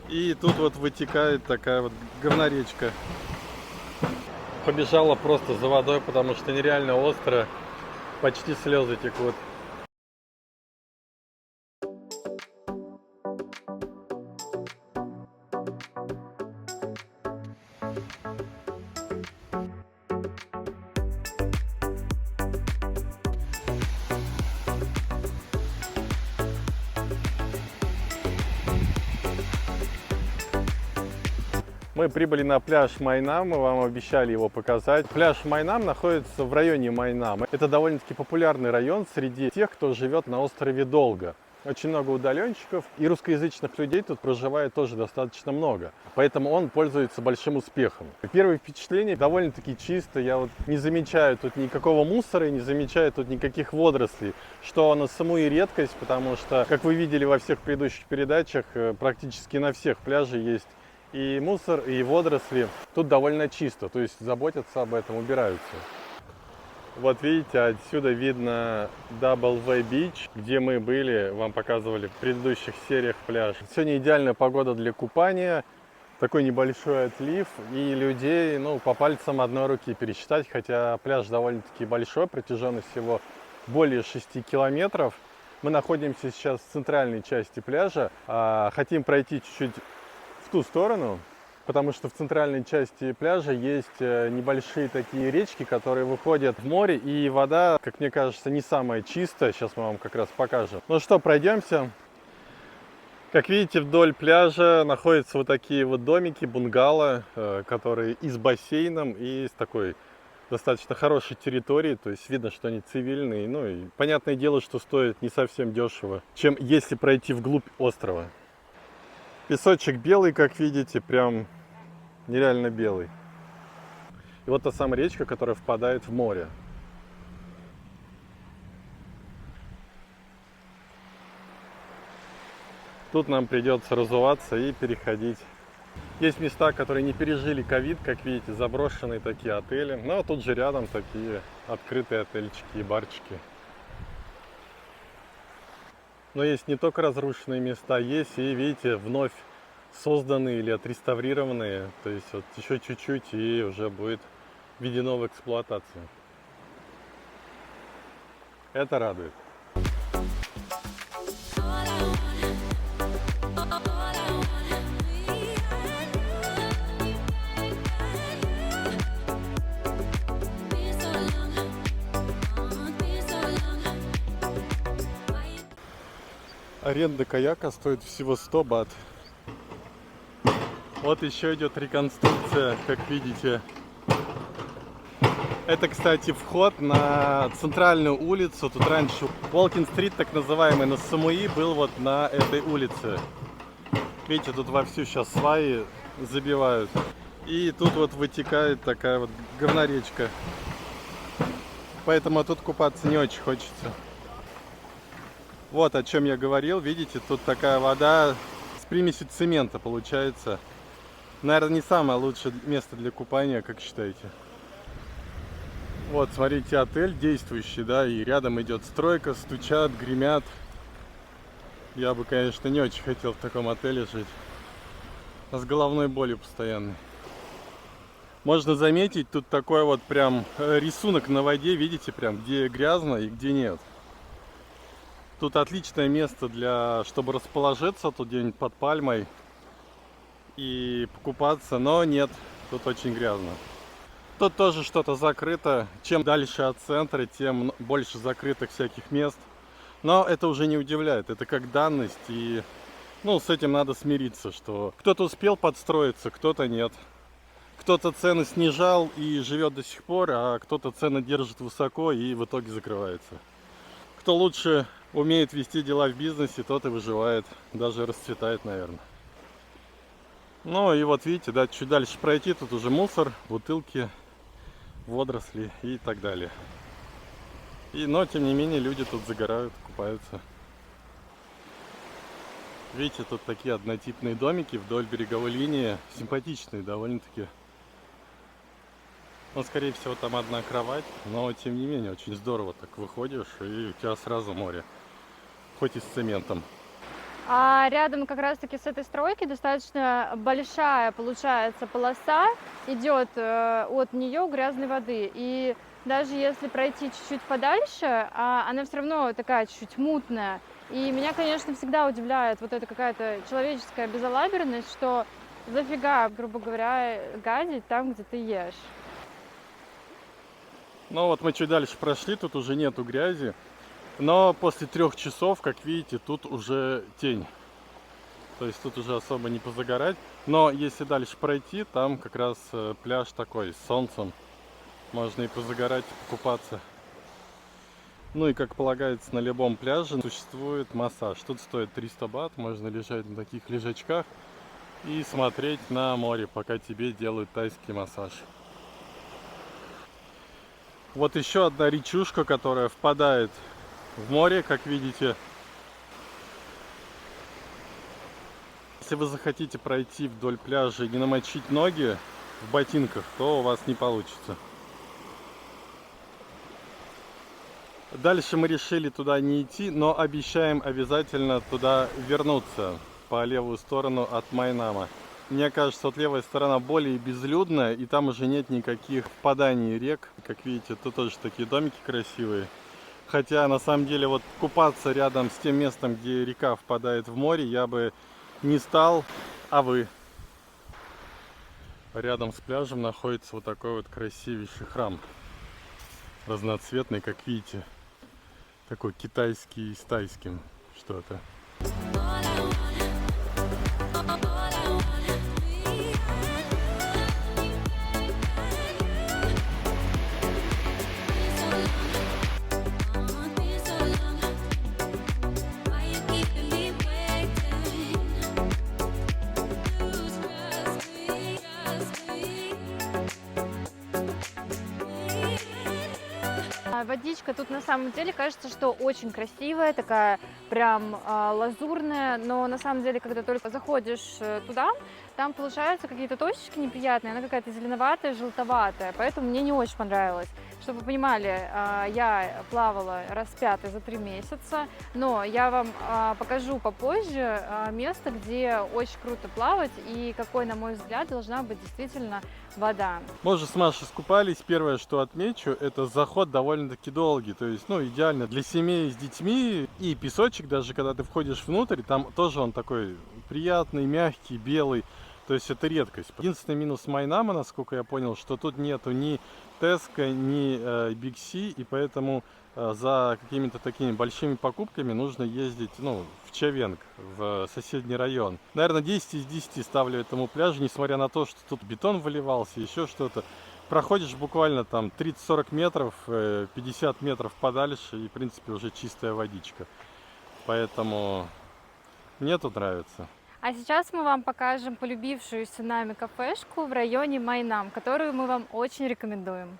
И тут вот вытекает такая вот говноречка. Побежала просто за водой, потому что нереально остро. Почти слезы текут. Мы прибыли на пляж Майнам, мы вам обещали его показать. Пляж Майнам находится в районе Майнам. Это довольно-таки популярный район среди тех, кто живет на острове Долго. Очень много удаленщиков и русскоязычных людей тут проживает тоже достаточно много. Поэтому он пользуется большим успехом. Первое впечатление довольно-таки чисто. Я вот не замечаю тут никакого мусора и не замечаю тут никаких водорослей. Что на саму и редкость, потому что, как вы видели во всех предыдущих передачах, практически на всех пляжах есть и мусор, и водоросли. Тут довольно чисто, то есть заботятся об этом, убираются. Вот видите, отсюда видно Double Way Beach, где мы были, вам показывали в предыдущих сериях пляж. Сегодня идеальная погода для купания, такой небольшой отлив, и людей, по пальцам одной руки пересчитать, хотя пляж довольно-таки большой, протяженность всего более 6 километров. Мы находимся сейчас в центральной части пляжа, хотим пройти чуть-чуть в ту сторону, потому что в центральной части пляжа есть небольшие такие речки, которые выходят в море, и вода, как мне кажется, не самая чистая. Сейчас мы вам как раз покажем. Ну что, пройдемся. Как видите, вдоль пляжа находятся вот такие вот домики, бунгало, которые и с бассейном, и с такой достаточно хорошей территорией, то есть видно, что они цивильные. Ну и понятное дело, что стоит не совсем дешево, чем если пройти вглубь острова. Песочек белый, как видите, прям нереально белый. И вот та самая речка, которая впадает в море. Тут нам придется разуваться и переходить. Есть места, которые не пережили ковид, как видите, заброшенные такие отели. Ну а тут же рядом такие открытые отельчики и барчики. Но есть не только разрушенные места, есть и, видите, вновь созданные или отреставрированные. То есть вот еще чуть-чуть и уже будет введено в эксплуатацию. Это радует. Аренда каяка стоит всего 100 бат. Вот еще идет реконструкция, как видите. Это, кстати, вход на центральную улицу. Тут раньше Уолкин-стрит, так называемый, на Самуи, был вот на этой улице. Видите, тут вовсю сейчас сваи забивают. И тут вот вытекает такая вот говноречка. Поэтому тут купаться не очень хочется. Вот о чем я говорил. Видите, тут такая вода с примесью цемента получается. Наверное, не самое лучшее место для купания, как считаете? Вот, смотрите, отель действующий, да, и рядом идет стройка, стучат, гремят. Я бы, конечно, не очень хотел в таком отеле жить. А с головной болью постоянной. Можно заметить, тут такой вот прям рисунок на воде, видите, прям, где грязно и где нет. Тут отличное место чтобы расположиться тут где-нибудь под пальмой и покупаться, но нет, тут очень грязно. Тут тоже что-то закрыто. Чем дальше от центра, тем больше закрытых всяких мест. Но это уже не удивляет, это как данность, и с этим надо смириться, что кто-то успел подстроиться, кто-то нет. Кто-то цены снижал и живет до сих пор, а кто-то цены держит высоко и в итоге закрывается. Кто лучше умеет вести дела в бизнесе, тот и выживает, даже расцветает, наверное. Ну и вот видите, да, чуть дальше пройти, тут уже мусор, бутылки, водоросли и так далее. Но тем не менее люди тут загорают, купаются. Видите, тут такие однотипные домики вдоль береговой линии, симпатичные довольно-таки. Скорее всего, там одна кровать, но тем не менее очень здорово, так выходишь и у тебя сразу море, хоть и с цементом. А рядом как раз-таки с этой стройки достаточно большая получается полоса, идет от нее грязной воды. И даже если пройти чуть-чуть подальше, она все равно такая чуть-чуть мутная. И меня, конечно, всегда удивляет вот эта какая-то человеческая безалаберность, что зафига, грубо говоря, гадить там, где ты ешь. Ну вот мы чуть дальше прошли, тут уже нету грязи. Но после 3 часов, как видите, тут уже тень. То есть тут уже особо не позагорать. Но если дальше пройти, там как раз пляж такой, с солнцем. Можно и позагорать, покупаться. Ну и как полагается на любом пляже существует массаж. Тут стоит 300 бат, можно лежать на таких лежачках и смотреть на море, пока тебе делают тайский массаж. Вот еще одна речушка, которая впадает в море, как видите. Если вы захотите пройти вдоль пляжа и не намочить ноги в ботинках, то у вас не получится. Дальше мы решили туда не идти, но обещаем обязательно туда вернуться по левую сторону от Майнама. Мне кажется, вот левая сторона более безлюдная, и там уже нет никаких впаданий рек. Как видите, тут тоже такие домики красивые. Хотя, на самом деле, вот купаться рядом с тем местом, где река впадает в море, я бы не стал. А вы? Рядом с пляжем находится вот такой вот красивейший храм. Разноцветный, как видите. Такой китайский с тайским что-то. Водичка тут на самом деле кажется, что очень красивая, такая прям лазурная, но на самом деле, когда только заходишь туда, там получаются какие-то точечки неприятные, она какая-то зеленоватая, желтоватая, поэтому мне не очень понравилось. Чтобы вы понимали, я плавала раз 5 за 3 месяца, но я вам покажу попозже место, где очень круто плавать и какой, на мой взгляд, должна быть действительно вода. Мы уже с Машей скупались. Первое, что отмечу, это заход довольно-таки долгий. То есть, ну, идеально для семей с детьми. И песочек, даже когда ты входишь внутрь, там тоже он такой приятный, мягкий, белый. То есть это редкость. Единственный минус Майнама, насколько я понял, что тут нету ни Tesco, ни Big C, и поэтому за какими-то такими большими покупками нужно ездить, ну, в Чавенг, в соседний район. Наверное, 10 из 10 ставлю этому пляжу, несмотря на то, что тут бетон выливался, еще что-то. Проходишь буквально там 30-40 метров, 50 метров подальше, и, в принципе, уже чистая водичка. Поэтому мне тут нравится. А сейчас мы вам покажем полюбившуюся нами кафешку в районе Майнам, которую мы вам очень рекомендуем.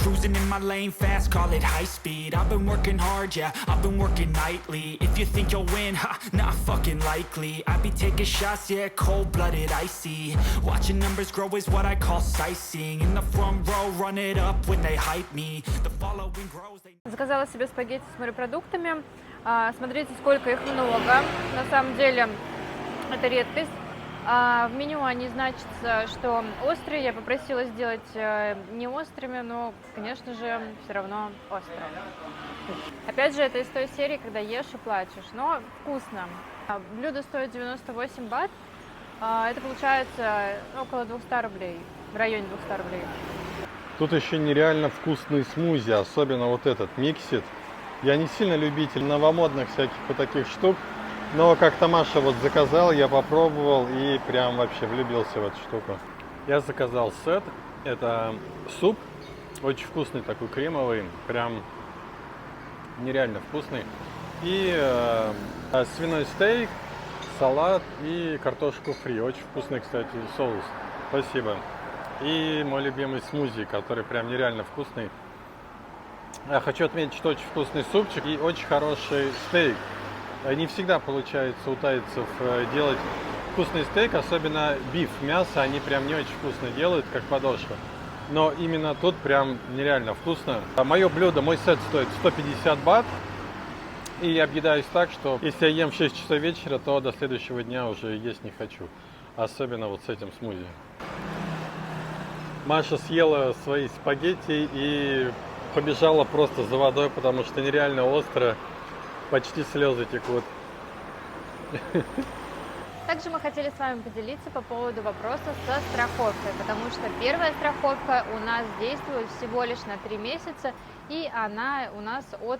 Cruising in my lane fast, call it high speed. I've been working hard, yeah, I've been working nightly. If you think you'll win, ha, not fucking likely. I be taking shots, yeah, cold-blooded, icy. Watching numbers grow is what I call sightseeing. In the front row, run it up when they hype me. The following grows. Заказала себе спагетти с морепродуктами. Смотрите, сколько их много. На самом деле, это редкость. В меню они значатся, что острые. Я попросила сделать не острыми, но, конечно же, все равно острые. Опять же, это из той серии, когда ешь и плачешь, но вкусно. Блюдо стоит 98 бат. Это получается около 200 рублей, в районе 200 рублей. Тут еще нереально вкусный смузи, особенно вот этот миксит. Я не сильно любитель новомодных всяких вот таких штук. Но как-то Маша вот заказал, я попробовал и прям вообще влюбился в эту штуку. Я заказал сет, это суп, очень вкусный такой, кремовый, прям нереально вкусный. И свиной стейк салат и картошку фри. Очень вкусный, кстати, соус. Спасибо. И мой любимый смузи, который прям нереально вкусный. Хочу отметить, что очень вкусный супчик и очень хороший стейк. Не всегда получается у тайцев делать вкусный стейк, особенно биф, мясо, они прям не очень вкусно делают, как подошва. Но именно тут прям нереально вкусно. Мое блюдо, мой сет стоит 150 бат. И я объедаюсь так, что если я ем в 6 часов вечера, то до следующего дня уже есть не хочу. Особенно вот с этим смузи. Маша съела свои спагетти и побежала просто за водой, потому что нереально остро. Почти слезы текут. Также мы хотели с вами поделиться по поводу вопроса со страховкой, потому что первая страховка у нас действует всего лишь на 3 месяца, и она у нас от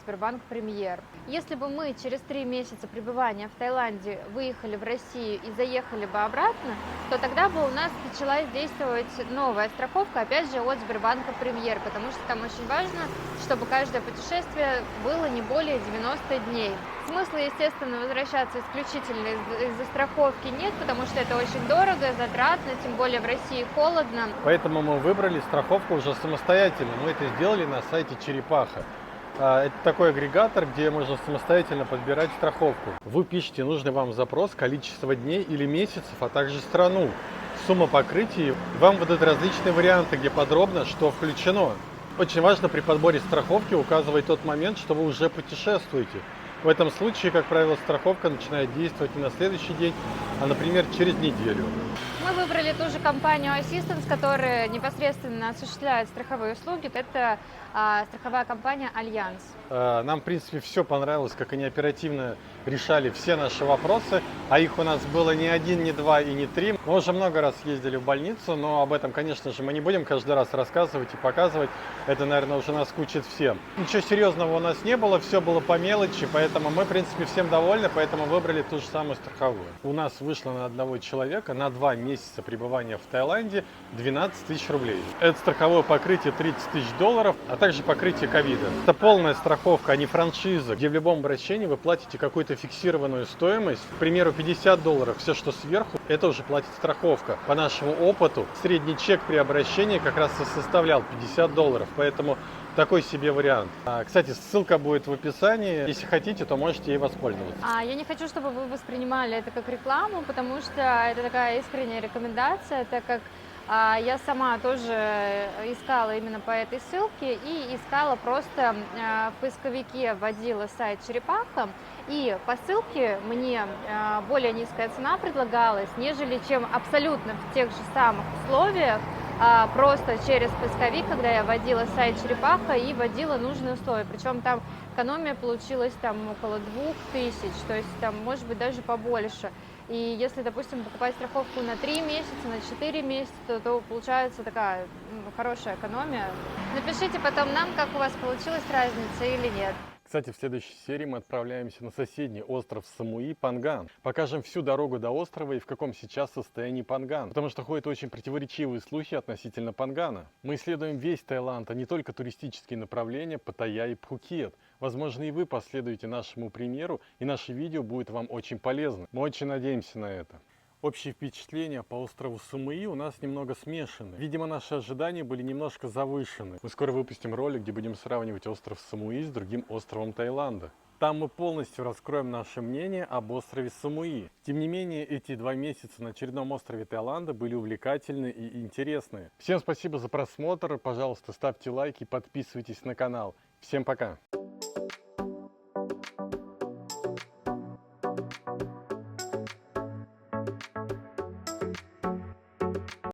Сбербанк Премьер. Если бы мы через 3 месяца пребывания в Таиланде выехали в Россию и заехали бы обратно, то тогда бы у нас началась действовать новая страховка, опять же, от Сбербанка Премьер, потому что там очень важно, чтобы каждое путешествие было не более 90 дней. Смысла, естественно, возвращаться исключительно из-за страховки нет, потому что это очень дорого, затратно, тем более в России холодно. Поэтому мы выбрали страховку уже самостоятельно. Мы это сделали на сайте Черепаха. Это такой агрегатор, где можно самостоятельно подбирать страховку. Вы пишете нужный вам запрос, количество дней или месяцев, а также страну, сумма покрытия. Вам выдают различные варианты, где подробно, что включено. Очень важно при подборе страховки указывать тот момент, что вы уже путешествуете. В этом случае, как правило, страховка начинает действовать не на следующий день, а, например, через неделю. Мы выбрали ту же компанию Assistance, которая непосредственно осуществляет страховые услуги. Это страховая компания Альянс. Нам, в принципе, все понравилось, как они оперативно решали все наши вопросы, а их у нас было не один, не два и не три. Мы уже много раз ездили в больницу, но об этом, конечно же, мы не будем каждый раз рассказывать и показывать. Это, наверное, уже наскучит всем. Ничего серьезного у нас не было, все было по мелочи, поэтому мы, в принципе, всем довольны, поэтому выбрали ту же самую страховую. У нас вышло на одного человека на 2 месяца пребывания в Таиланде 12 тысяч рублей. Это страховое покрытие 30 тысяч долларов, а также покрытие ковида. Это полная страховка, а не франшиза, где в любом обращении вы платите какую-то фиксированную стоимость. К примеру, 50 долларов. Все, что сверху, это уже платит страховка. По нашему опыту, средний чек при обращении как раз и составлял 50 долларов. Поэтому такой себе вариант. Кстати, ссылка будет в описании. Если хотите, то можете ей воспользоваться. Я не хочу, чтобы вы воспринимали это как рекламу, потому что это такая искренняя рекомендация, так как я сама тоже искала именно по этой ссылке и искала просто в поисковике, вводила сайт Черепаха, и по ссылке мне более низкая цена предлагалась, нежели чем абсолютно в тех же самых условиях, просто через поисковик, когда я вводила сайт Черепаха и вводила нужные условия. Причем там экономия получилась там около 2000, то есть там может быть даже побольше. И если, допустим, покупать страховку на 3 месяца, на 4 месяца, то получается такая хорошая экономия. Напишите потом нам, как у вас получилась разница или нет. Кстати, в следующей серии мы отправляемся на соседний остров Самуи, Панган. Покажем всю дорогу до острова и в каком сейчас состоянии Панган. Потому что ходят очень противоречивые слухи относительно Пангана. Мы исследуем весь Таиланд, а не только туристические направления Паттайя и Пхукет. Возможно, и вы последуете нашему примеру, и наше видео будет вам очень полезно. Мы очень надеемся на это. Общие впечатления по острову Самуи у нас немного смешаны. Видимо, наши ожидания были немножко завышены. Мы скоро выпустим ролик, где будем сравнивать остров Самуи с другим островом Таиланда. Там мы полностью раскроем наше мнение об острове Самуи. Тем не менее, эти 2 месяца на очередном острове Таиланда были увлекательны и интересны. Всем спасибо за просмотр. Пожалуйста, ставьте лайки, подписывайтесь на канал. Всем пока!